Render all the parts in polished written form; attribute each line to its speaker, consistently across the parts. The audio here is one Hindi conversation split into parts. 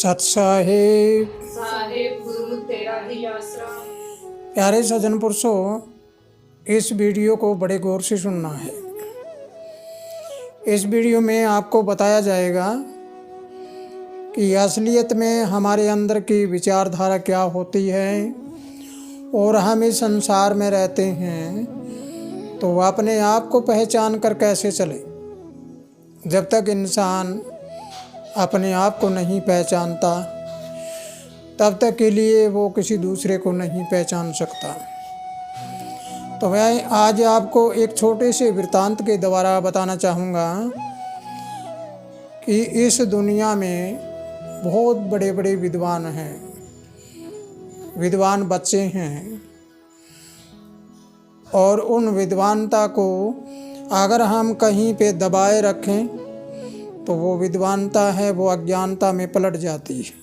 Speaker 1: सत साहेब
Speaker 2: साहेब गुरु तेरा ही आसरा।
Speaker 1: प्यारे सज्जन पुरुषों, इस वीडियो को बड़े गौर से सुनना है। इस वीडियो में आपको बताया जाएगा कि असलियत में हमारे अंदर की विचारधारा क्या होती है और हम इस संसार में रहते हैं तो अपने आप को पहचान कर कैसे चले। जब तक इंसान अपने आप को नहीं पहचानता तब तक के लिए वो किसी दूसरे को नहीं पहचान सकता। तो मैं आज आपको एक छोटे से वृत्तांत के द्वारा बताना चाहूँगा कि इस दुनिया में बहुत बड़े बड़े विद्वान हैं, विद्वान बच्चे हैं, और उन विद्वानता को अगर हम कहीं पे दबाए रखें तो वो विद्वानता है वो अज्ञानता में पलट जाती है।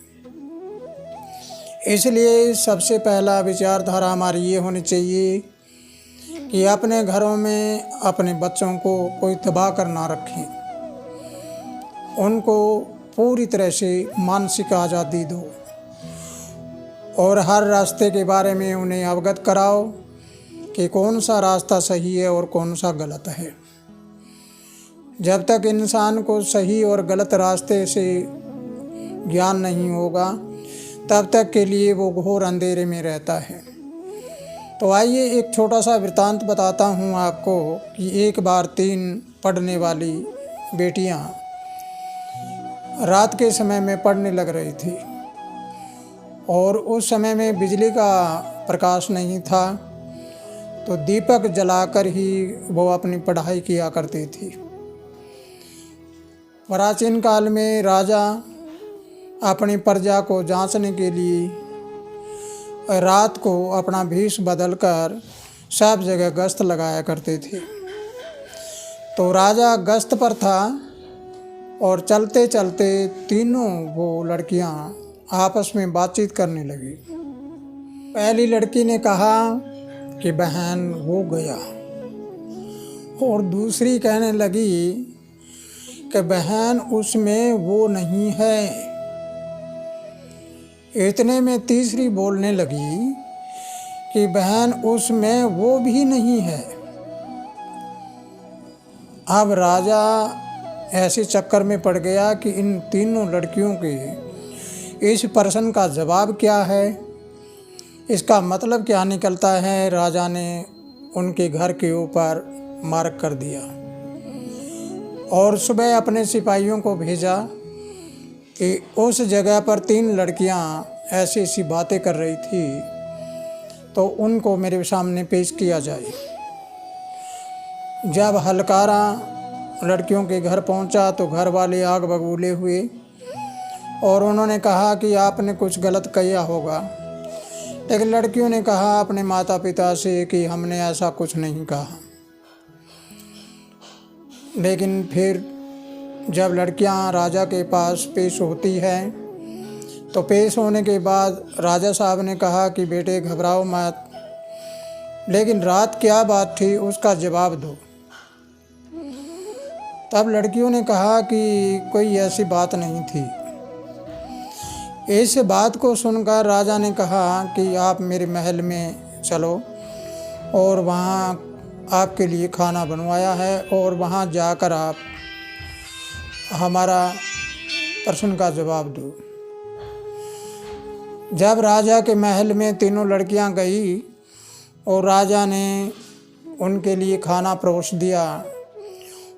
Speaker 1: इसलिए सबसे पहला विचारधारा हमारी ये होनी चाहिए कि अपने घरों में अपने बच्चों को कोई दबा कर ना रखें, उनको पूरी तरह से मानसिक आज़ादी दो और हर रास्ते के बारे में उन्हें अवगत कराओ कि कौन सा रास्ता सही है और कौन सा गलत है। जब तक इंसान को सही और गलत रास्ते से ज्ञान नहीं होगा तब तक के लिए वो घोर अंधेरे में रहता है। तो आइए एक छोटा सा वृत्तांत बताता हूँ आपको कि एक बार 3 पढ़ने वाली बेटियाँ रात के समय में पढ़ने लग रही थी और उस समय में बिजली का प्रकाश नहीं था, तो दीपक जलाकर ही वो अपनी पढ़ाई किया करती थी। प्राचीन काल में राजा अपनी प्रजा को जांचने के लिए रात को अपना भेष बदलकर सब जगह गश्त लगाया करते थे। तो राजा गश्त पर था और चलते चलते तीनों वो लड़कियां आपस में बातचीत करने लगी। पहली लड़की ने कहा कि बहन वो गया, और दूसरी कहने लगी कि बहन उसमें वो नहीं है। इतने में तीसरी बोलने लगी कि बहन उसमें वो भी नहीं है। अब राजा ऐसे चक्कर में पड़ गया कि इन तीनों लड़कियों के इस प्रश्न का जवाब क्या है, इसका मतलब क्या निकलता है। राजा ने उनके घर के ऊपर मार्क कर दिया और सुबह अपने सिपाहियों को भेजा कि उस जगह पर 3 लड़कियां ऐसी ऐसी बातें कर रही थी तो उनको मेरे सामने पेश किया जाए। जब हलकारा लड़कियों के घर पहुंचा तो घर वाले आग बबूले हुए और उन्होंने कहा कि आपने कुछ गलत किया होगा। लेकिन लड़कियों ने कहा अपने माता पिता से कि हमने ऐसा कुछ नहीं कहा। लेकिन फिर जब लड़कियां राजा के पास पेश होती हैं तो पेश होने के बाद राजा साहब ने कहा कि बेटे घबराओ मत, लेकिन रात क्या बात थी उसका जवाब दो। तब लड़कियों ने कहा कि कोई ऐसी बात नहीं थी। इस बात को सुनकर राजा ने कहा कि आप मेरे महल में चलो और वहाँ आपके लिए खाना बनवाया है और वहाँ जाकर आप हमारा प्रश्न का जवाब दो। जब राजा के महल में तीनों लड़कियां गई और राजा ने उनके लिए खाना परोस दिया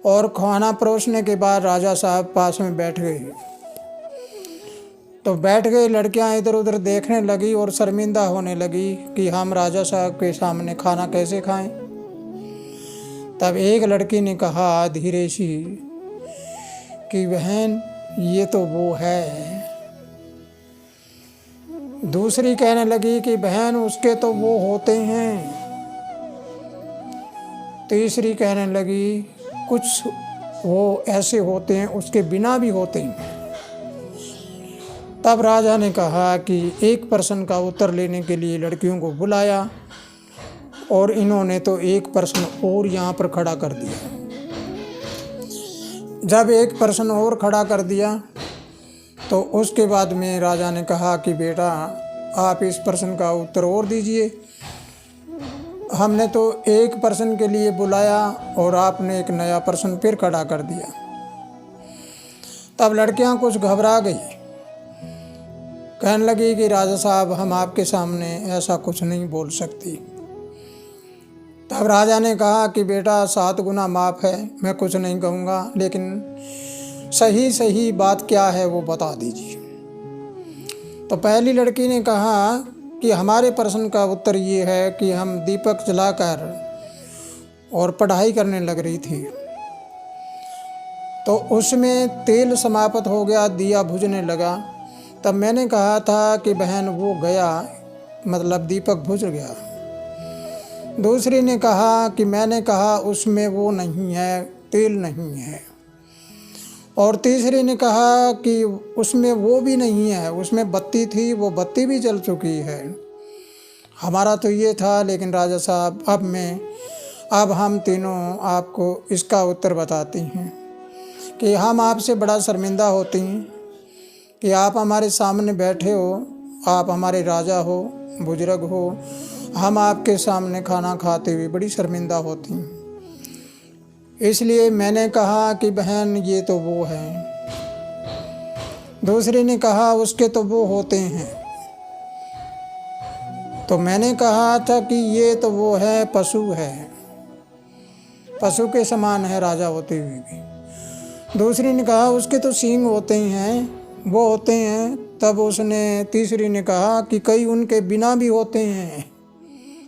Speaker 1: और खाना परोसने के बाद राजा साहब पास में बैठ गए। तो बैठ गई लड़कियां इधर उधर देखने लगी और शर्मिंदा होने लगी कि हम राजा साहब के सामने खाना कैसे खाएं। तब एक लड़की ने कहा धीरे सी कि बहन ये तो वो है। दूसरी कहने लगी कि बहन उसके तो वो होते हैं। तीसरी कहने लगी कुछ वो ऐसे होते हैं उसके बिना भी होते हैं। तब राजा ने कहा कि एक प्रश्न का उत्तर लेने के लिए लड़कियों को बुलाया और इन्होंने तो एक प्रश्न और यहाँ पर खड़ा कर दिया। जब एक प्रश्न और खड़ा कर दिया तो उसके बाद में राजा ने कहा कि बेटा आप इस प्रश्न का उत्तर और दीजिए। हमने तो एक प्रश्न के लिए बुलाया और आपने एक नया प्रश्न फिर खड़ा कर दिया। तब लड़कियां कुछ घबरा गई, कहने लगी कि राजा साहब हम आपके सामने ऐसा कुछ नहीं बोल सकती। तब राजा ने कहा कि बेटा 7 गुना माफ़ है, मैं कुछ नहीं कहूँगा, लेकिन सही सही बात क्या है वो बता दीजिए। तो पहली लड़की ने कहा कि हमारे प्रश्न का उत्तर ये है कि हम दीपक जलाकर और पढ़ाई करने लग रही थी, तो उसमें तेल समाप्त हो गया, दिया बुझने लगा। तब मैंने कहा था कि बहन वो गया, मतलब दीपक बुझ गया। दूसरी ने कहा कि मैंने कहा उसमें वो नहीं है, तेल नहीं है। और तीसरी ने कहा कि उसमें वो भी नहीं है, उसमें बत्ती थी, वो बत्ती भी जल चुकी है। हमारा तो ये था, लेकिन राजा साहब अब हम तीनों आपको इसका उत्तर बताती हैं कि हम आपसे बड़ा शर्मिंदा होती हैं कि आप हमारे सामने बैठे हो, आप हमारे राजा हो, बुजुर्ग हो, हम आपके सामने खाना खाते हुए बड़ी शर्मिंदा होती हैं। इसलिए मैंने कहा कि बहन ये तो वो है। दूसरी ने कहा उसके तो वो होते हैं। तो मैंने कहा था कि ये तो वो है, पशु है, पशु के समान है राजा होते हुए भी। दूसरी ने कहा उसके तो सींग होते हैं, वो होते हैं। तब उसने तीसरी ने कहा कि कई उनके बिना भी होते हैं,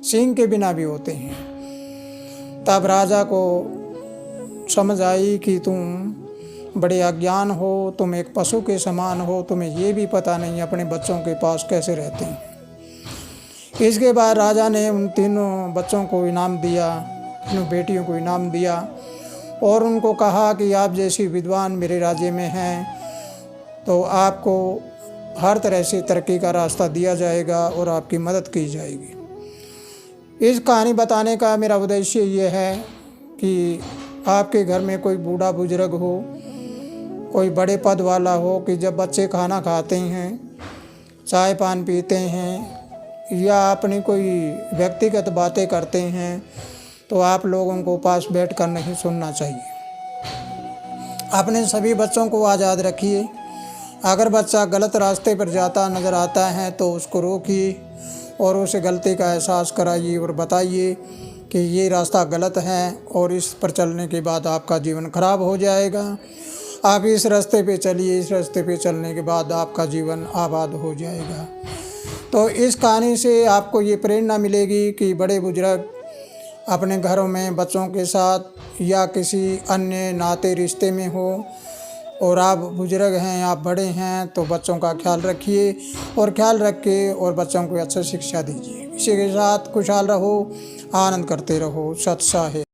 Speaker 1: सींग के बिना भी होते हैं। तब राजा को समझ आई कि तुम बड़े अज्ञान हो, तुम एक पशु के समान हो, तुम्हें ये भी पता नहीं अपने बच्चों के पास कैसे रहते हैं। इसके बाद राजा ने उन तीनों बच्चों को इनाम दिया, तीनों बेटियों को इनाम दिया और उनको कहा कि आप जैसी विद्वान मेरे राज्य में हैं तो आपको हर तरह से तरक्की का रास्ता दिया जाएगा और आपकी मदद की जाएगी। इस कहानी बताने का मेरा उद्देश्य ये है कि आपके घर में कोई बूढ़ा बुजुर्ग हो, कोई बड़े पद वाला हो, कि जब बच्चे खाना खाते हैं, चाय पान पीते हैं या अपनी कोई व्यक्तिगत बातें करते हैं तो आप लोगों को पास बैठकर नहीं सुनना चाहिए। अपने सभी बच्चों को आज़ाद रखिए। अगर बच्चा गलत रास्ते पर जाता नज़र आता है तो उसको रोकिए और उसे गलती का एहसास कराइए और बताइए कि ये रास्ता गलत है और इस पर चलने के बाद आपका जीवन खराब हो जाएगा। आप इस रास्ते पे चलिए, इस रास्ते पे चलने के बाद आपका जीवन आबाद हो जाएगा। तो इस कहानी से आपको ये प्रेरणा मिलेगी कि बड़े बुजुर्ग अपने घरों में बच्चों के साथ या किसी अन्य नाते रिश्ते में हो और आप बुजुर्ग हैं, आप बड़े हैं, तो बच्चों का ख्याल रखिए और ख्याल रख के और बच्चों को अच्छी शिक्षा दीजिए। इसी के साथ खुशहाल रहो, आनंद करते रहो। सत साहिब।